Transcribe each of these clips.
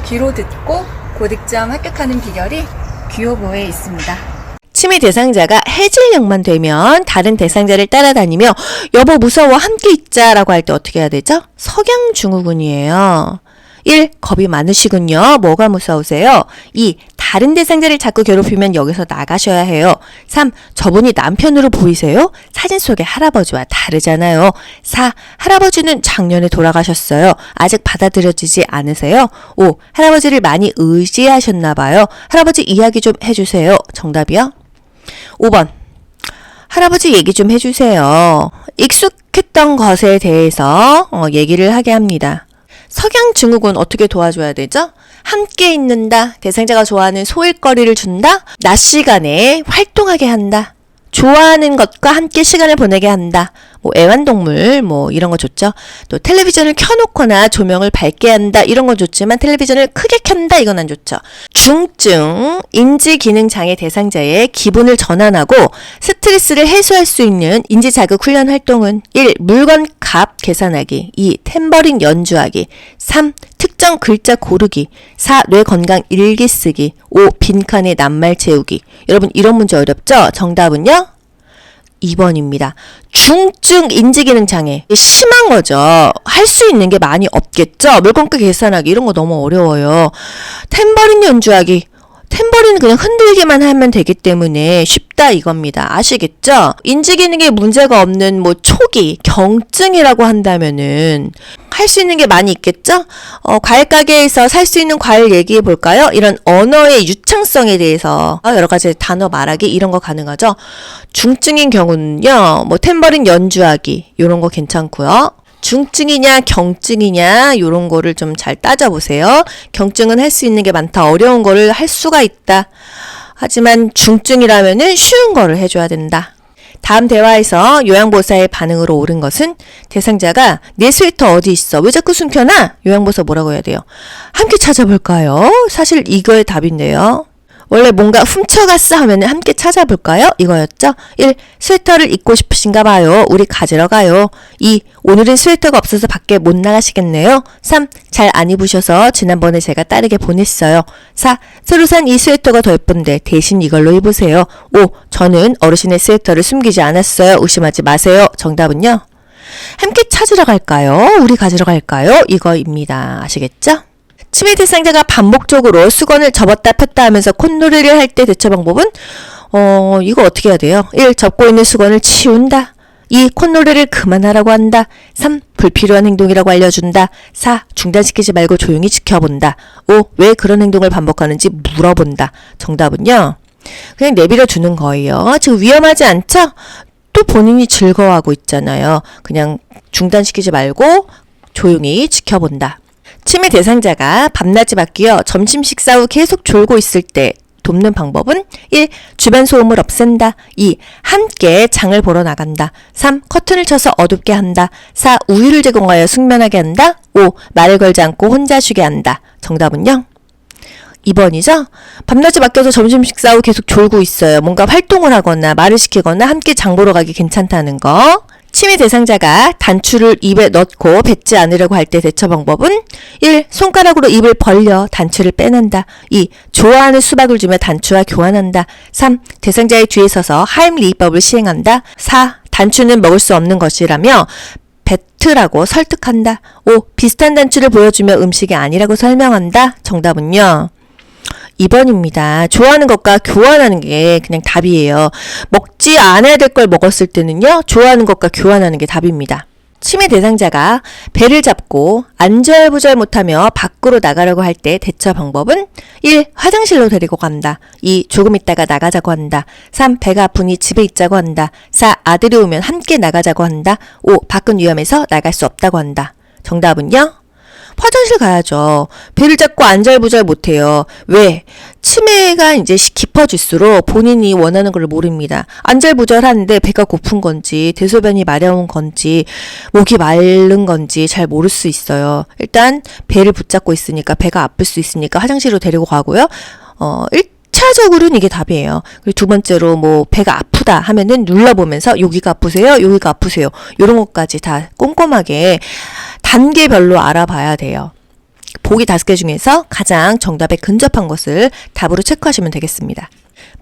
귀로 듣고 고득점 합격하는 비결이 귀요보에 있습니다. 치매 대상자가 해질녘만 되면 다른 대상자를 따라다니며 여보 무서워 함께 있자라고 할 때 어떻게 해야 되죠? 석양증후군이에요. 1. 겁이 많으시군요. 뭐가 무서우세요? 2. 다른 대상자를 자꾸 괴롭히면 여기서 나가셔야 해요. 3. 저분이 남편으로 보이세요? 사진 속의 할아버지와 다르잖아요. 4. 할아버지는 작년에 돌아가셨어요. 아직 받아들여지지 않으세요? 5. 할아버지를 많이 의지하셨나 봐요. 할아버지 이야기 좀 해주세요. 정답이요? 5번. 할아버지 얘기 좀 해주세요. 익숙했던 것에 대해서 얘기를 하게 합니다. 석양증후군 어떻게 도와줘야 되죠? 함께 있는다. 대상자가 좋아하는 소일거리를 준다. 낮 시간에 활동하게 한다. 좋아하는 것과 함께 시간을 보내게 한다. 애완동물 이런 거 좋죠. 또 텔레비전을 켜놓거나 조명을 밝게 한다. 이런 건 좋지만 텔레비전을 크게 켠다. 이건 안 좋죠. 중증 인지기능장애 대상자의 기분을 전환하고 스트레스를 해소할 수 있는 인지자극 훈련 활동은 1. 물건 값 계산하기 2. 탬버린 연주하기 3. 특정 글자 고르기 4. 뇌 건강 일기 쓰기 5. 빈칸에 낱말 채우기. 여러분 이런 문제 어렵죠? 정답은요? 2번입니다. 중증 인지기능 장애. 심한 거죠. 할 수 있는 게 많이 없겠죠. 물건값 계산하기 이런 거 너무 어려워요. 탬버린 연주하기. 탬버린은 그냥 흔들기만 하면 되기 때문에 쉽다 이겁니다. 아시겠죠? 인지기능에 문제가 없는 초기, 경증이라고 한다면은 할 수 있는 게 많이 있겠죠? 과일 가게에서 살 수 있는 과일 얘기해 볼까요? 이런 언어의 유창성에 대해서 여러 가지 단어 말하기 이런 거 가능하죠? 중증인 경우는요, 탬버린 연주하기 이런 거 괜찮고요. 중증이냐 경증이냐 요런 거를 좀 잘 따져보세요. 경증은 할 수 있는 게 많다. 어려운 거를 할 수가 있다. 하지만 중증이라면은 쉬운 거를 해줘야 된다. 다음 대화에서 요양보호사의 반응으로 옳은 것은 대상자가 내 스웨터 어디 있어? 왜 자꾸 숨겨놔? 요양보호사 뭐라고 해야 돼요? 함께 찾아볼까요? 사실 이거의 답인데요. 원래 뭔가 훔쳐갔어 하면 함께 찾아볼까요? 이거였죠? 1. 스웨터를 입고 싶으신가 봐요. 우리 가지러 가요. 2. 오늘은 스웨터가 없어서 밖에 못 나가시겠네요. 3. 잘 안 입으셔서 지난번에 제가 따르게 보냈어요. 4. 새로 산 이 스웨터가 더 예쁜데 대신 이걸로 입으세요. 5. 저는 어르신의 스웨터를 숨기지 않았어요. 의심하지 마세요. 정답은요? 함께 찾으러 갈까요? 우리 가지러 갈까요? 이거입니다. 아시겠죠? 치매 대상자가 반복적으로 수건을 접었다 폈다 하면서 콧노래를 할 때 대처 방법은 이거 어떻게 해야 돼요? 1. 접고 있는 수건을 치운다. 2. 콧노래를 그만하라고 한다. 3. 불필요한 행동이라고 알려준다. 4. 중단시키지 말고 조용히 지켜본다. 5. 왜 그런 행동을 반복하는지 물어본다. 정답은요? 그냥 내버려 두는 거예요. 지금 위험하지 않죠? 또 본인이 즐거워하고 있잖아요. 그냥 중단시키지 말고 조용히 지켜본다. 치매 대상자가 밤낮이 바뀌어 점심 식사 후 계속 졸고 있을 때 돕는 방법은 1. 주변 소음을 없앤다. 2. 함께 장을 보러 나간다. 3. 커튼을 쳐서 어둡게 한다. 4. 우유를 제공하여 숙면하게 한다. 5. 말을 걸지 않고 혼자 쉬게 한다. 정답은요? 2번이죠? 밤낮이 바뀌어서 점심 식사 후 계속 졸고 있어요. 뭔가 활동을 하거나 말을 시키거나 함께 장 보러 가기 괜찮다는 거. 치매 대상자가 단추를 입에 넣고 뱉지 않으려고 할 때 대처 방법은 1. 손가락으로 입을 벌려 단추를 빼낸다. 2. 좋아하는 수박을 주며 단추와 교환한다. 3. 대상자의 뒤에 서서 하임리히법을 시행한다. 4. 단추는 먹을 수 없는 것이라며 뱉으라고 설득한다. 5. 비슷한 단추를 보여주며 음식이 아니라고 설명한다. 정답은요? 2번입니다. 좋아하는 것과 교환하는 게 그냥 답이에요. 먹지 않아야 될 걸 먹었을 때는요. 좋아하는 것과 교환하는 게 답입니다. 치매 대상자가 배를 잡고 안절부절 못하며 밖으로 나가려고 할 때 대처 방법은 1. 화장실로 데리고 간다. 2. 조금 있다가 나가자고 한다. 3. 배가 아프니 집에 있자고 한다. 4. 아들이 오면 함께 나가자고 한다. 5. 밖은 위험해서 나갈 수 없다고 한다. 정답은요? 화장실 가야죠. 배를 잡고 안절부절 못해요. 왜? 치매가 이제 깊어질수록 본인이 원하는 걸 모릅니다. 안절부절하는데 배가 고픈 건지 대소변이 마려운 건지 목이 마른 건지 잘 모를 수 있어요. 일단 배를 붙잡고 있으니까 배가 아플 수 있으니까 화장실로 데리고 가고요. 1차적으로는 이게 답이에요. 그리고 두 번째로 배가 아프다 하면은 눌러보면서 여기가 아프세요? 여기가 아프세요? 이런 것까지 다 꼼꼼하게 단계별로 알아봐야 돼요. 보기 5개 중에서 가장 정답에 근접한 것을 답으로 체크하시면 되겠습니다.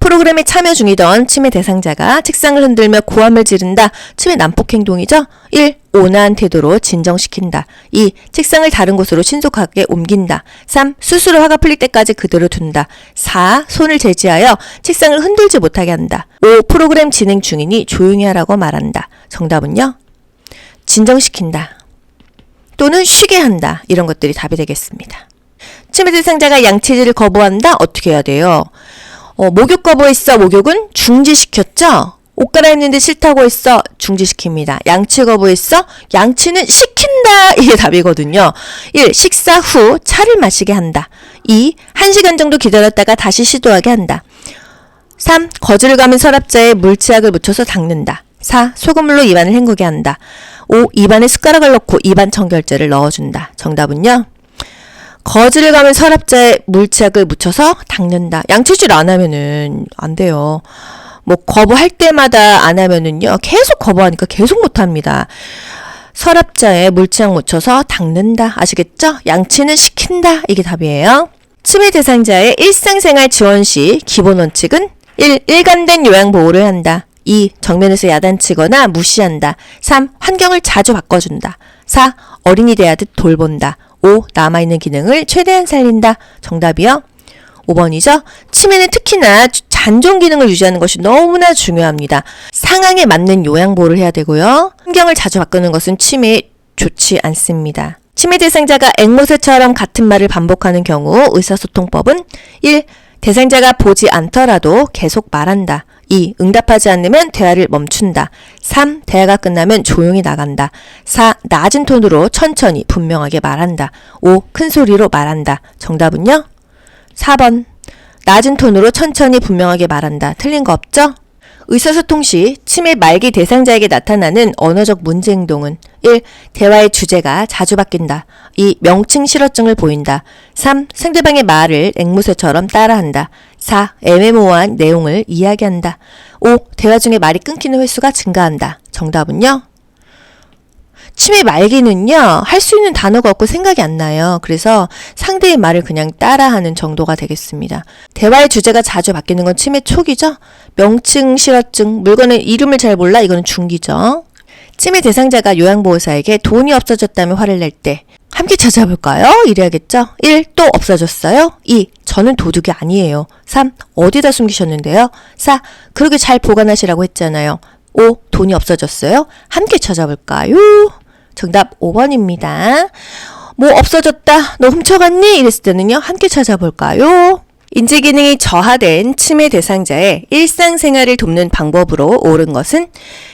프로그램에 참여 중이던 치매 대상자가 책상을 흔들며 고함을 지른다. 치매 난폭 행동이죠. 1. 온화한 태도로 진정시킨다. 2. 책상을 다른 곳으로 신속하게 옮긴다. 3. 스스로 화가 풀릴 때까지 그대로 둔다. 4. 손을 제지하여 책상을 흔들지 못하게 한다. 5. 프로그램 진행 중이니 조용히 하라고 말한다. 정답은요? 진정시킨다. 또는 쉬게 한다. 이런 것들이 답이 되겠습니다. 치매 대상자가 양치질을 거부한다. 어떻게 해야 돼요? 목욕 거부했어. 목욕은 중지시켰죠? 옷 갈아입는데 싫다고 했어. 중지시킵니다. 양치 거부했어. 양치는 시킨다. 이게 답이거든요. 1. 식사 후 차를 마시게 한다. 2. 1시간 정도 기다렸다가 다시 시도하게 한다. 3. 거즈를 감은 서랍자에 물치약을 묻혀서 닦는다. 4. 소금물로 입안을 헹구게 한다. 5. 입안에 숟가락을 넣고 입안 청결제를 넣어준다. 정답은요? 거즈를 감은 서랍자에 물치약을 묻혀서 닦는다. 양치질 안 하면은 안 돼요. 뭐 거부할 때마다 안 하면은요. 계속 거부하니까 계속 못 합니다. 서랍자에 물치약 묻혀서 닦는다. 아시겠죠? 양치는 시킨다. 이게 답이에요. 치매 대상자의 일상생활 지원 시 기본 원칙은 1. 일관된 요양보호를 한다. 2. 정면에서 야단치거나 무시한다. 3. 환경을 자주 바꿔준다. 4. 어린이 대하듯 돌본다. 5. 남아있는 기능을 최대한 살린다. 정답이요? 5번이죠. 치매는 특히나 잔존 기능을 유지하는 것이 너무나 중요합니다. 상황에 맞는 요양보호를 해야 되고요. 환경을 자주 바꾸는 것은 치매에 좋지 않습니다. 치매 대상자가 앵무새처럼 같은 말을 반복하는 경우 의사소통법은 1. 대상자가 보지 않더라도 계속 말한다. 2. 응답하지 않으면 대화를 멈춘다. 3. 대화가 끝나면 조용히 나간다. 4. 낮은 톤으로 천천히 분명하게 말한다. 5. 큰 소리로 말한다. 정답은요? 4번. 낮은 톤으로 천천히 분명하게 말한다. 틀린 거 없죠? 의사소통 시 치매 말기 대상자에게 나타나는 언어적 문제 행동은 1. 대화의 주제가 자주 바뀐다. 2. 명칭 실어증을 보인다. 3. 상대방의 말을 앵무새처럼 따라한다. 4. 애매모호한 내용을 이야기한다. 5. 대화 중에 말이 끊기는 횟수가 증가한다. 정답은요? 치매 말기는요, 할 수 있는 단어가 없고 생각이 안 나요. 그래서 상대의 말을 그냥 따라하는 정도가 되겠습니다. 대화의 주제가 자주 바뀌는 건 치매 초기죠? 명칭 실어증, 물건의 이름을 잘 몰라? 이거는 중기죠. 치매 대상자가 요양보호사에게 돈이 없어졌다며 화를 낼 때 함께 찾아볼까요? 이래야겠죠? 1. 또 없어졌어요? 2. 저는 도둑이 아니에요. 3. 어디다 숨기셨는데요? 4. 그렇게 잘 보관하시라고 했잖아요. 5. 돈이 없어졌어요? 함께 찾아볼까요? 정답 5번입니다. 뭐 없어졌다. 너 훔쳐갔니? 이랬을 때는요. 함께 찾아볼까요? 인지기능이 저하된 치매 대상자의 일상생활을 돕는 방법으로 옳은 것은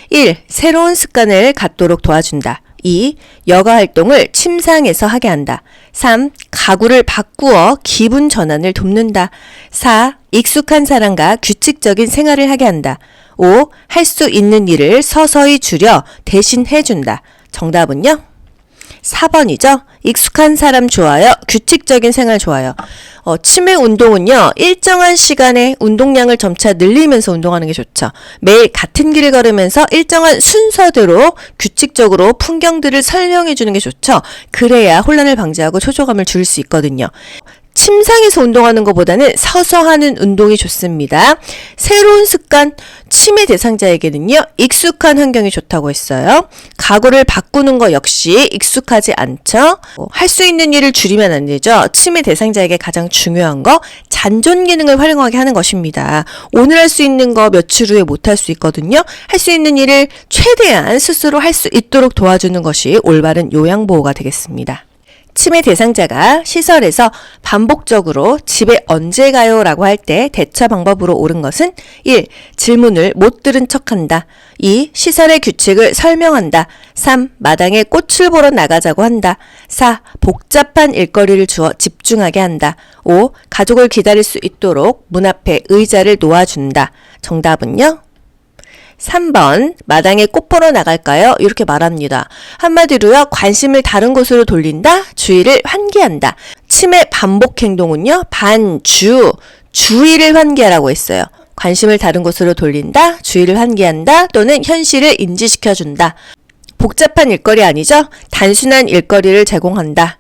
1. 새로운 습관을 갖도록 도와준다. 2. 여가활동을 침상에서 하게 한다. 3. 가구를 바꾸어 기분 전환을 돕는다. 4. 익숙한 사람과 규칙적인 생활을 하게 한다. 5. 할 수 있는 일을 서서히 줄여 대신 해준다. 정답은요? 4번이죠. 익숙한 사람 좋아요. 규칙적인 생활 좋아요. 치매 운동은요. 일정한 시간에 운동량을 점차 늘리면서 운동하는 게 좋죠. 매일 같은 길을 걸으면서 일정한 순서대로 규칙적으로 풍경들을 설명해 주는 게 좋죠. 그래야 혼란을 방지하고 초조감을 줄 수 있거든요. 침상에서 운동하는 것보다는 서서 하는 운동이 좋습니다. 새로운 습관, 치매 대상자에게는요, 익숙한 환경이 좋다고 했어요. 가구를 바꾸는 거 역시 익숙하지 않죠. 할 수 있는 일을 줄이면 안 되죠. 치매 대상자에게 가장 중요한 거, 잔존 기능을 활용하게 하는 것입니다. 오늘 할 수 있는 거 며칠 후에 못 할 수 있거든요. 할 수 있는 일을 최대한 스스로 할 수 있도록 도와주는 것이 올바른 요양보호가 되겠습니다. 치매 대상자가 시설에서 반복적으로 집에 언제 가요? 라고 할 때 대처 방법으로 옳은 것은 1. 질문을 못 들은 척한다. 2. 시설의 규칙을 설명한다. 3. 마당에 꽃을 보러 나가자고 한다. 4. 복잡한 일거리를 주어 집중하게 한다. 5. 가족을 기다릴 수 있도록 문 앞에 의자를 놓아준다. 정답은요? 3번 마당에 꽃 보러 나갈까요? 이렇게 말합니다. 한마디로요. 관심을 다른 곳으로 돌린다. 주의를 환기한다. 치매 반복 행동은요. 반주, 주의를 환기하라고 했어요. 관심을 다른 곳으로 돌린다. 주의를 환기한다. 또는 현실을 인지시켜준다. 복잡한 일거리 아니죠? 단순한 일거리를 제공한다.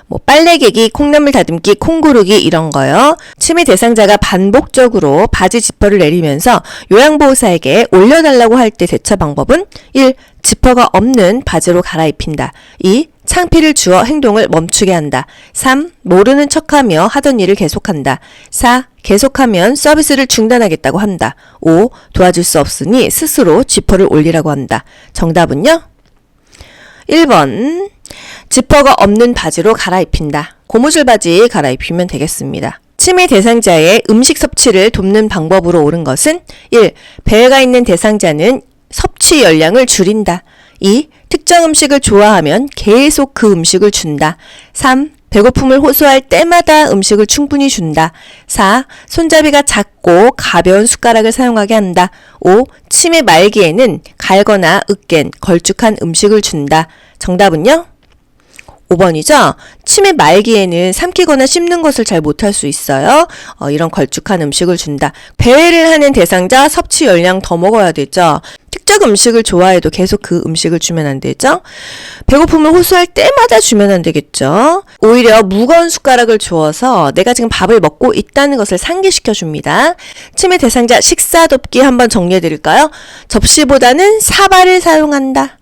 뭐 빨래개기, 콩나물 다듬기, 콩 고르기 이런 거요. 침해 대상자가 반복적으로 바지 지퍼를 내리면서 요양보호사에게 올려달라고 할 때 대처 방법은 1. 지퍼가 없는 바지로 갈아입힌다. 2. 창피를 주어 행동을 멈추게 한다. 3. 모르는 척하며 하던 일을 계속한다. 4. 계속하면 서비스를 중단하겠다고 한다. 5. 도와줄 수 없으니 스스로 지퍼를 올리라고 한다. 정답은요? 1번 지퍼가 없는 바지로 갈아입힌다. 고무줄 바지 갈아입히면 되겠습니다. 침해 대상자의 음식 섭취를 돕는 방법으로 옳은 것은 1. 배가 있는 대상자는 섭취 열량을 줄인다. 2. 특정 음식을 좋아하면 계속 그 음식을 준다. 3. 배고픔을 호소할 때마다 음식을 충분히 준다. 4. 손잡이가 작고 가벼운 숟가락을 사용하게 한다. 5. 침해 말기에는 갈거나 으깬 걸쭉한 음식을 준다. 정답은요? 5번이죠? 침해 말기에는 삼키거나 씹는 것을 잘 못할 수 있어요. 이런 걸쭉한 음식을 준다. 배회를 하는 대상자 섭취 열량 더 먹어야 되죠. 특정 음식을 좋아해도 계속 그 음식을 주면 안 되죠. 배고픔을 호소할 때마다 주면 안 되겠죠. 오히려 무거운 숟가락을 주어서 내가 지금 밥을 먹고 있다는 것을 상기시켜 줍니다. 침해 대상자 식사 돕기 한번 정리해 드릴까요? 접시보다는 사발을 사용한다.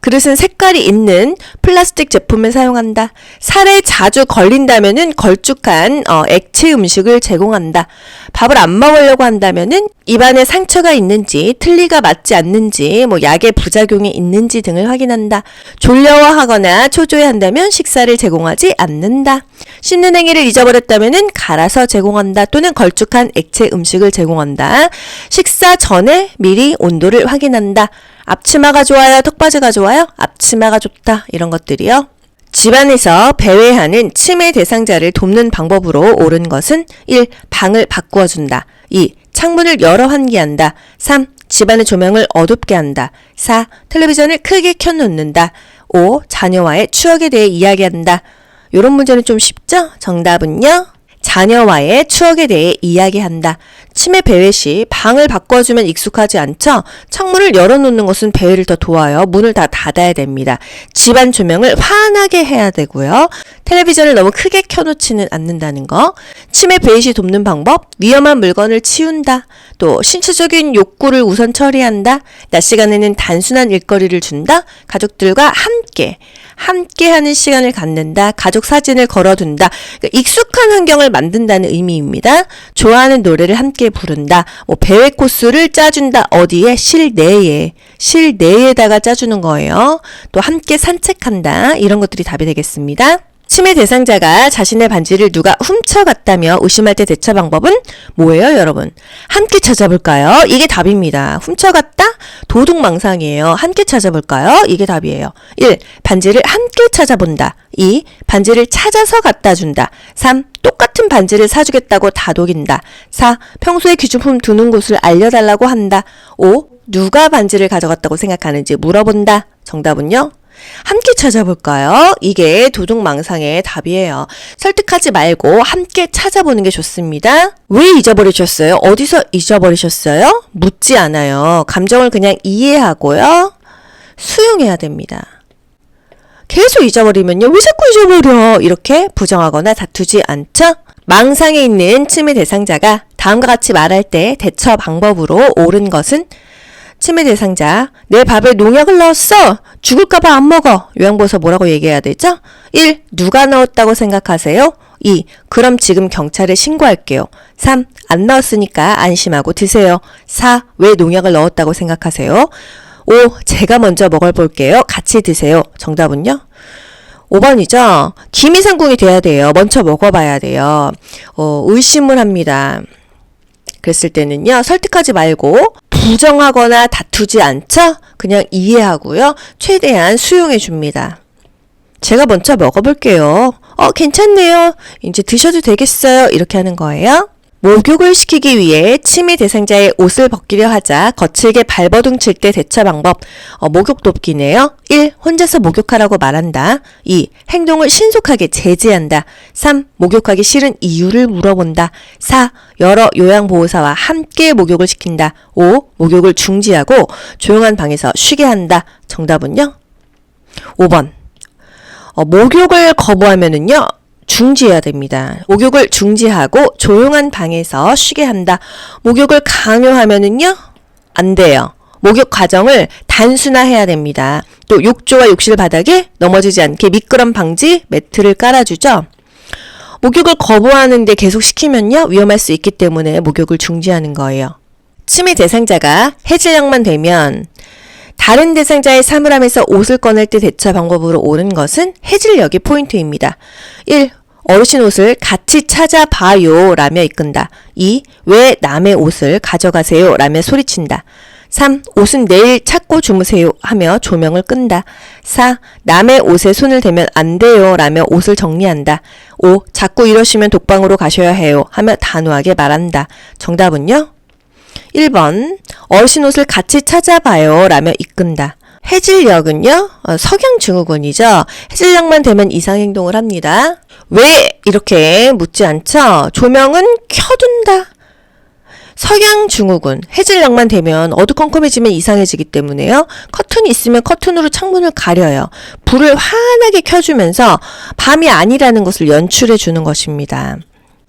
그릇은 색깔이 있는 플라스틱 제품을 사용한다. 살에 자주 걸린다면은 걸쭉한 액체 음식을 제공한다. 밥을 안 먹으려고 한다면은 입안에 상처가 있는지, 틀니가 맞지 않는지, 약의 부작용이 있는지 등을 확인한다. 졸려워하거나 초조해한다면 식사를 제공하지 않는다. 씹는 행위를 잊어버렸다면은 갈아서 제공한다. 또는 걸쭉한 액체 음식을 제공한다. 식사 전에 미리 온도를 확인한다. 앞치마가 좋아요? 턱바지가 좋아요? 앞치마가 좋다. 이런 것들이요. 집안에서 배회하는 침해 대상자를 돕는 방법으로 옳은 것은 1. 방을 바꾸어 준다. 2. 창문을 열어 환기한다. 3. 집안의 조명을 어둡게 한다. 4. 텔레비전을 크게 켜놓는다. 5. 자녀와의 추억에 대해 이야기한다. 이런 문제는 좀 쉽죠? 정답은요? 자녀와의 추억에 대해 이야기한다. 침해 배회 시 방을 바꿔주면 익숙하지 않죠? 창문을 열어놓는 것은 배회를 더 도와요. 문을 다 닫아야 됩니다. 집안 조명을 환하게 해야 되고요. 텔레비전을 너무 크게 켜놓지는 않는다는 거. 침해 배회 시 돕는 방법, 위험한 물건을 치운다. 또 신체적인 욕구를 우선 처리한다. 낮 시간에는 단순한 일거리를 준다. 가족들과 함께 하는 시간을 갖는다. 가족 사진을 걸어둔다. 그러니까 익숙한 환경을 만든다는 의미입니다. 좋아하는 노래를 함께 부른다. 배회 코스를 짜준다. 어디에? 실내에다가 짜주는 거예요. 또 함께 산책한다. 이런 것들이 답이 되겠습니다. 침해 대상자가 자신의 반지를 누가 훔쳐갔다며 의심할 때 대처 방법은 뭐예요, 여러분? 함께 찾아볼까요? 이게 답입니다. 훔쳐갔다? 도둑망상이에요. 함께 찾아볼까요? 이게 답이에요. 1. 반지를 함께 찾아본다. 2. 반지를 찾아서 갖다 준다. 3. 똑같은 반지를 사주겠다고 다독인다. 4. 평소에 귀중품 두는 곳을 알려달라고 한다. 5. 누가 반지를 가져갔다고 생각하는지 물어본다. 정답은요? 함께 찾아볼까요? 이게 도둑망상의 답이에요. 설득하지 말고 함께 찾아보는 게 좋습니다. 왜 잊어버리셨어요? 어디서 잊어버리셨어요? 묻지 않아요. 감정을 그냥 이해하고요. 수용해야 됩니다. 계속 잊어버리면요. 왜 자꾸 잊어버려? 이렇게 부정하거나 다투지 않죠? 망상에 있는 침해 대상자가 다음과 같이 말할 때 대처 방법으로 옳은 것은 침해 대상자, 내 밥에 농약을 넣었어. 죽을까봐 안 먹어. 요양보호사 뭐라고 얘기해야 되죠? 1. 누가 넣었다고 생각하세요? 2. 그럼 지금 경찰에 신고할게요. 3. 안 넣었으니까 안심하고 드세요. 4. 왜 농약을 넣었다고 생각하세요? 5. 제가 먼저 먹어볼게요. 같이 드세요. 정답은요? 5번이죠. 기미상궁이 돼야 돼요. 먼저 먹어봐야 돼요. 의심을 합니다. 그랬을 때는요. 설득하지 말고 부정하거나 다투지 않죠? 그냥 이해하고요. 최대한 수용해 줍니다. 제가 먼저 먹어볼게요. 괜찮네요. 이제 드셔도 되겠어요. 이렇게 하는 거예요. 목욕을 시키기 위해 침해 대상자의 옷을 벗기려 하자 거칠게 발버둥 칠 때 대처 방법. 목욕 돕기네요. 1. 혼자서 목욕하라고 말한다. 2. 행동을 신속하게 제지한다. 3. 목욕하기 싫은 이유를 물어본다. 4. 여러 요양보호사와 함께 목욕을 시킨다. 5. 목욕을 중지하고 조용한 방에서 쉬게 한다. 정답은요? 5번. 목욕을 거부하면은요, 중지해야 됩니다. 목욕을 중지하고 조용한 방에서 쉬게 한다. 목욕을 강요하면은요, 안 돼요. 목욕 과정을 단순화해야 됩니다. 또 욕조와 욕실 바닥에 넘어지지 않게 미끄럼 방지 매트를 깔아주죠. 목욕을 거부하는데 계속 시키면요, 위험할 수 있기 때문에 목욕을 중지하는 거예요. 침해 대상자가 해질녘만 되면 다른 대상자의 사물함에서 옷을 꺼낼 때 대처 방법으로 옳은 것은 해질녘이 포인트입니다. 1. 어르신 옷을 같이 찾아봐요 라며 이끈다. 2. 왜 남의 옷을 가져가세요 라며 소리친다. 3. 옷은 내일 찾고 주무세요 하며 조명을 끈다. 4. 남의 옷에 손을 대면 안 돼요 라며 옷을 정리한다. 5. 자꾸 이러시면 독방으로 가셔야 해요 하며 단호하게 말한다. 정답은요? 1번. 어르신 옷을 같이 찾아봐요 라며 이끈다. 해질녘은요, 석양증후군이죠. 해질녘만 되면 이상행동을 합니다. 왜? 이렇게 묻지 않죠. 조명은 켜둔다. 석양증후군, 해질녘만 되면 어두컴컴해지면 이상해지기 때문에요. 커튼이 있으면 커튼으로 창문을 가려요. 불을 환하게 켜주면서 밤이 아니라는 것을 연출해 주는 것입니다.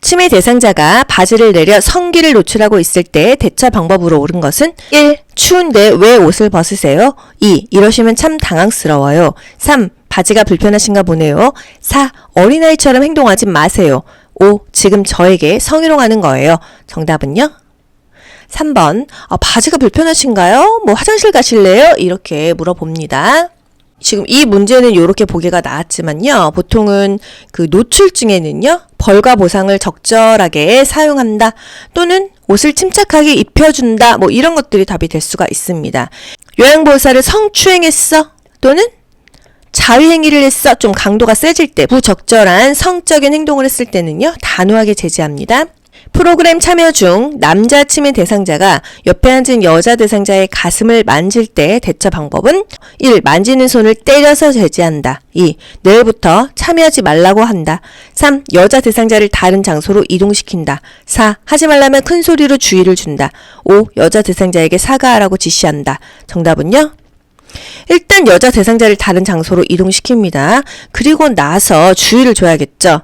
침해 대상자가 바지를 내려 성기를 노출하고 있을 때 대처 방법으로 옳은 것은 1. 추운데 왜 옷을 벗으세요? 2. 이러시면 참 당황스러워요. 3. 바지가 불편하신가 보네요. 4. 어린아이처럼 행동하지 마세요. 5. 지금 저에게 성희롱하는 거예요. 정답은요? 3번. 바지가 불편하신가요? 화장실 가실래요? 이렇게 물어봅니다. 지금 이 문제는 이렇게 보기가 나왔지만요. 보통은 그 노출증에는요, 벌과 보상을 적절하게 사용한다. 또는 옷을 침착하게 입혀준다. 이런 것들이 답이 될 수가 있습니다. 요양보호사를 성추행했어. 또는 자위행위를 했어. 좀 강도가 세질 때, 부적절한 성적인 행동을 했을 때는요, 단호하게 제지합니다. 프로그램 참여 중 남자 침해 대상자가 옆에 앉은 여자 대상자의 가슴을 만질 때 대처 방법은 1. 만지는 손을 때려서 제지한다. 2. 내일부터 참여하지 말라고 한다. 3. 여자 대상자를 다른 장소로 이동시킨다. 4. 하지 말라면 큰 소리로 주의를 준다. 5. 여자 대상자에게 사과하라고 지시한다. 정답은요? 일단 여자 대상자를 다른 장소로 이동시킵니다. 그리고 나서 주의를 줘야겠죠.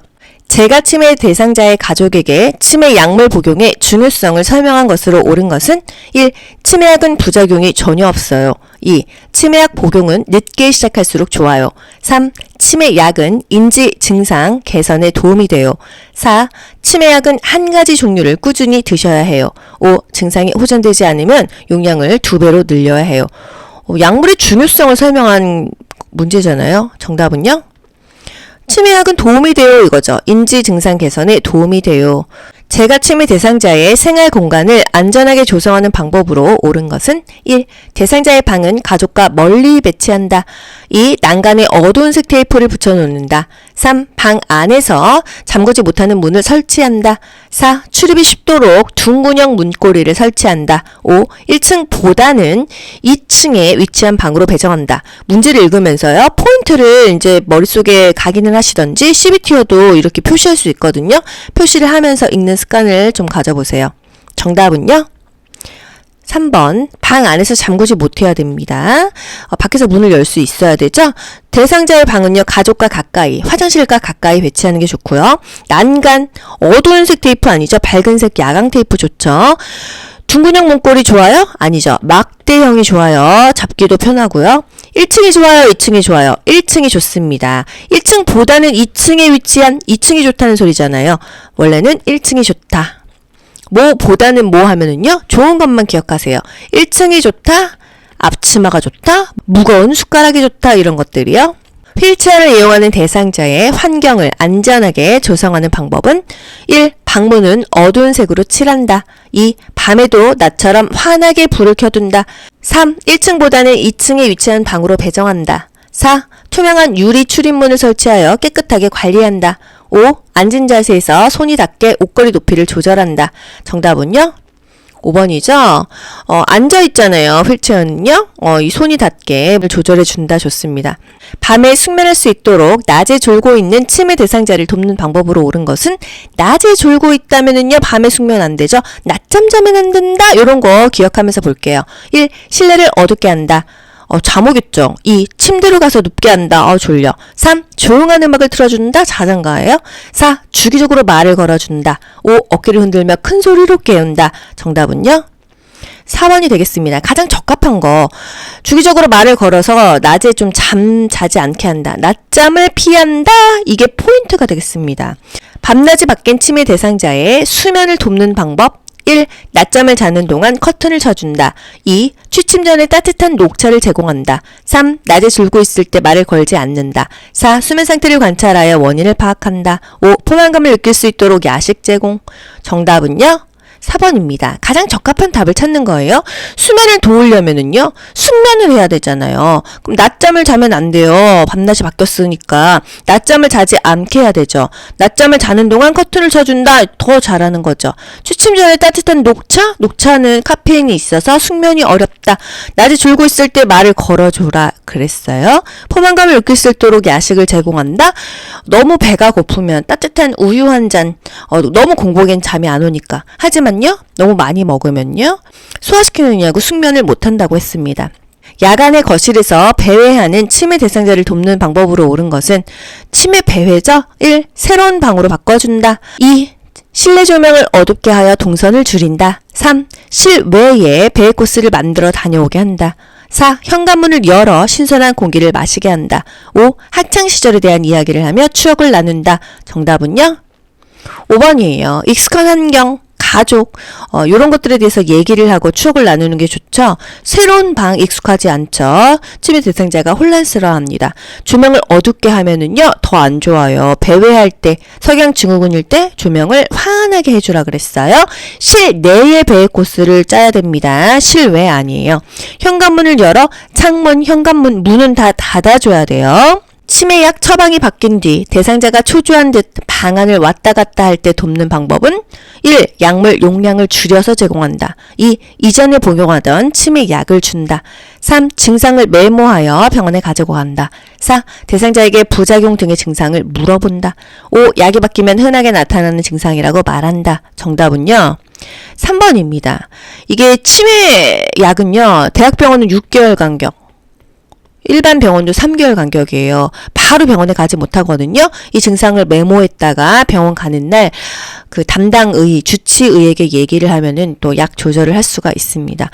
제가 침해 대상자의 가족에게 침해 약물 복용의 중요성을 설명한 것으로 옳은 것은 1. 침해약은 부작용이 전혀 없어요. 2. 침해약 복용은 늦게 시작할수록 좋아요. 3. 침해약은 인지 증상 개선에 도움이 돼요. 4. 침해약은 한 가지 종류를 꾸준히 드셔야 해요. 5. 증상이 호전되지 않으면 용량을 2배로 늘려야 해요. 약물의 중요성을 설명한 문제잖아요. 정답은요? 침해약은 도움이 돼요 이거죠. 인지 증상 개선에 도움이 돼요. 제가 침해 대상자의 생활 공간을 안전하게 조성하는 방법으로 옳은 것은 1. 대상자의 방은 가족과 멀리 배치한다. 2. 난간에 어두운 색 테이프를 붙여놓는다. 3. 방 안에서 잠그지 못하는 문을 설치한다. 4. 출입이 쉽도록 둥근형 문고리를 설치한다. 5. 1층보다는 2층에 위치한 방으로 배정한다. 문제를 읽으면서요, 포인트를 이제 머릿속에 각인을 하시던지 CBT어도 이렇게 표시할 수 있거든요. 표시를 하면서 읽는 습관을 좀 가져보세요. 정답은요? 3번. 방 안에서 잠그지 못해야 됩니다. 밖에서 문을 열 수 있어야 되죠? 대상자의 방은요, 가족과 가까이, 화장실과 가까이 배치하는 게 좋고요. 난간, 어두운 색 테이프 아니죠? 밝은색 야광 테이프 좋죠? 둥근형 문고리 좋아요? 아니죠. 막대형이 좋아요. 잡기도 편하고요. 1층이 좋아요? 2층이 좋아요? 1층이 좋습니다. 1층보다는 2층에 위치한 2층이 좋다는 소리잖아요. 원래는 1층이 좋다. 보다는 하면은요, 좋은 것만 기억하세요. 1층이 좋다, 앞치마가 좋다, 무거운 숟가락이 좋다, 이런 것들이요. 휠체어를 이용하는 대상자의 환경을 안전하게 조성하는 방법은 1. 방문은 어두운 색으로 칠한다. 2. 밤에도 낮처럼 환하게 불을 켜둔다. 3. 1층보다는 2층에 위치한 방으로 배정한다. 4. 투명한 유리 출입문을 설치하여 깨끗하게 관리한다. 5. 앉은 자세에서 손이 닿게 옷걸이 높이를 조절한다. 정답은요? 5번이죠? 앉아있잖아요. 휠체어는요. 이 손이 닿게 조절해준다. 좋습니다. 밤에 숙면할 수 있도록 낮에 졸고 있는 침해 대상자를 돕는 방법으로 옳은 것은 낮에 졸고 있다면은요, 밤에 숙면 안 되죠? 낮잠 자면 안 된다. 이런 거 기억하면서 볼게요. 1. 실내를 어둡게 한다. 잠 오겠죠. 2. 침대로 가서 눕게 한다. 졸려. 3. 조용한 음악을 틀어준다. 자장가예요. 4. 주기적으로 말을 걸어준다. 5. 어깨를 흔들며 큰 소리로 깨운다. 정답은요? 4번이 되겠습니다. 가장 적합한 거. 주기적으로 말을 걸어서 낮에 좀 자지 않게 한다. 낮잠을 피한다. 이게 포인트가 되겠습니다. 밤낮이 바뀐 치매 대상자의 수면을 돕는 방법. 1. 낮잠을 자는 동안 커튼을 쳐준다. 2. 취침 전에 따뜻한 녹차를 제공한다. 3. 낮에 졸고 있을 때 말을 걸지 않는다. 4. 수면 상태를 관찰하여 원인을 파악한다. 5. 포만감을 느낄 수 있도록 야식 제공. 정답은요? 4번입니다. 가장 적합한 답을 찾는 거예요. 수면을 도우려면은요, 숙면을 해야 되잖아요. 그럼 낮잠을 자면 안 돼요. 밤낮이 바뀌었으니까. 낮잠을 자지 않게 해야 되죠. 낮잠을 자는 동안 커튼을 쳐준다. 더 잘하는 거죠. 취침 전에 따뜻한 녹차? 녹차는 카페인이 있어서 숙면이 어렵다. 낮에 졸고 있을 때 말을 걸어줘라. 그랬어요. 포만감을 느낄 수 있도록 야식을 제공한다. 너무 배가 고프면 따뜻한 우유 한 잔. 너무 공복엔 잠이 안 오니까. 하지만 너무 많이 먹으면요 소화시키느냐고 숙면을 못한다고 했습니다. 야간에 거실에서 배회하는 치매 대상자를 돕는 방법으로 옳은 것은 치매 배회죠. 1. 새로운 방으로 바꿔준다. 2. 실내 조명을 어둡게 하여 동선을 줄인다. 3. 실외에 배회 코스를 만들어 다녀오게 한다. 4. 현관문을 열어 신선한 공기를 마시게 한다. 5. 학창시절에 대한 이야기를 하며 추억을 나눈다. 정답은요? 5번이에요. 익숙한 환경, 가족, 이런 것들에 대해서 얘기를 하고 추억을 나누는 게 좋죠. 새로운 방 익숙하지 않죠. 치매 대상자가 혼란스러워합니다. 조명을 어둡게 하면은요 더 안 좋아요. 배회할 때, 석양 증후군일 때 조명을 환하게 해주라 그랬어요. 실내의 배회 코스를 짜야 됩니다. 실외 아니에요. 현관문을 열어 창문, 현관문 문은 다 닫아줘야 돼요. 치매약 처방이 바뀐 뒤 대상자가 초조한 듯 방안을 왔다 갔다 할 때 돕는 방법은 1. 약물 용량을 줄여서 제공한다. 2. 이전에 복용하던 치매약을 준다. 3. 증상을 메모하여 병원에 가지고 간다. 4. 대상자에게 부작용 등의 증상을 물어본다. 5. 약이 바뀌면 흔하게 나타나는 증상이라고 말한다. 정답은요? 3번입니다. 이게 치매약은요 대학병원은 6개월 간격, 일반 병원도 3개월 간격이에요. 바로 병원에 가지 못하거든요. 이 증상을 메모했다가 병원 가는 날 그 담당의, 주치의에게 얘기를 하면은 또 약 조절을 할 수가 있습니다.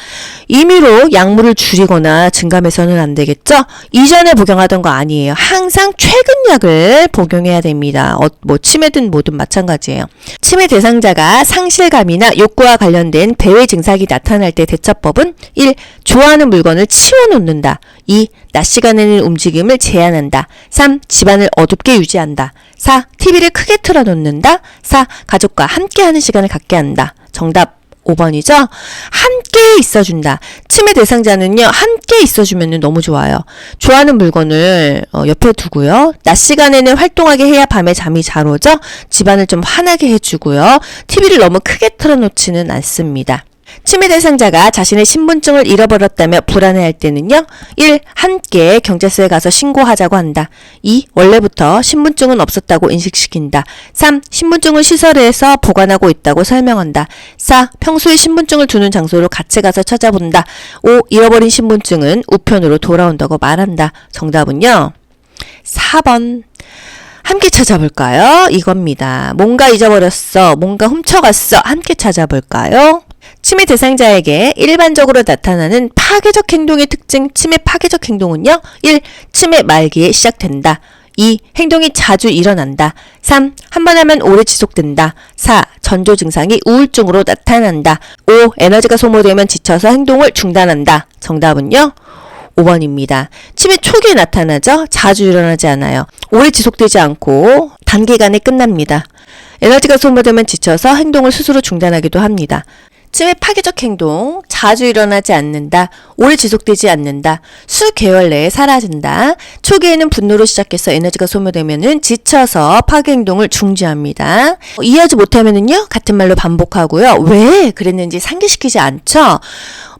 임의로 약물을 줄이거나 증감해서는 안 되겠죠? 이전에 복용하던 거 아니에요. 항상 최근 약을 복용해야 됩니다. 치매든 뭐든 마찬가지예요. 치매 대상자가 상실감이나 욕구와 관련된 배회 증상이 나타날 때 대처법은 1. 좋아하는 물건을 치워놓는다. 2. 낮 시간에는 움직임을 제한한다. 3. 집안을 어둡게 유지한다. 4. TV를 크게 틀어놓는다. 4. 가족과 함께하는 시간을 갖게 한다. 정답 5번이죠? 함께 있어준다. 치매 대상자는요, 함께 있어주면 너무 좋아요. 좋아하는 물건을 옆에 두고요. 낮 시간에는 활동하게 해야 밤에 잠이 잘 오죠? 집안을 좀 환하게 해주고요. TV를 너무 크게 틀어놓지는 않습니다. 치매 대상자가 자신의 신분증을 잃어버렸다며 불안해할 때는요. 1. 함께 경찰서에 가서 신고하자고 한다. 2. 원래부터 신분증은 없었다고 인식시킨다. 3. 신분증은 시설에서 보관하고 있다고 설명한다. 4. 평소에 신분증을 두는 장소로 같이 가서 찾아본다. 5. 잃어버린 신분증은 우편으로 돌아온다고 말한다. 정답은요. 4번. 함께 찾아볼까요? 이겁니다. 뭔가 잊어버렸어. 뭔가 훔쳐갔어. 함께 찾아볼까요? 치매 대상자에게 일반적으로 나타나는 파괴적 행동의 특징, 치매 파괴적 행동은요. 1. 치매 말기에 시작된다. 2. 행동이 자주 일어난다. 3. 한 번 하면 오래 지속된다. 4. 전조 증상이 우울증으로 나타난다. 5. 에너지가 소모되면 지쳐서 행동을 중단한다. 정답은요. 5번입니다. 치매 초기에 나타나죠? 자주 일어나지 않아요. 오래 지속되지 않고 단기간에 끝납니다. 에너지가 소모되면 지쳐서 행동을 스스로 중단하기도 합니다. 치매 파괴적 행동, 자주 일어나지 않는다, 오래 지속되지 않는다, 수개월 내에 사라진다, 초기에는 분노로 시작해서 에너지가 소모되면은 지쳐서 파괴 행동을 중지합니다. 이해하지 못하면은요, 같은 말로 반복하고요. 왜 그랬는지 상기시키지 않죠?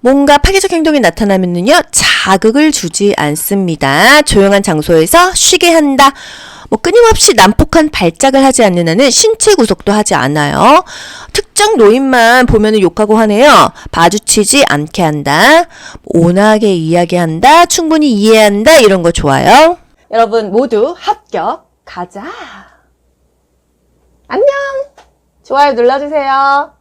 뭔가 파괴적 행동이 나타나면은요, 자극을 주지 않습니다. 조용한 장소에서 쉬게 한다. 뭐 끊임없이 난폭한 발작을 하지 않는 한은 신체 구속도 하지 않아요. 특정 노인만 보면은 욕하고 하네요. 마주치지 않게 한다. 온화하게 이야기한다. 충분히 이해한다. 이런 거 좋아요. 여러분 모두 합격. 가자. 안녕. 좋아요 눌러주세요.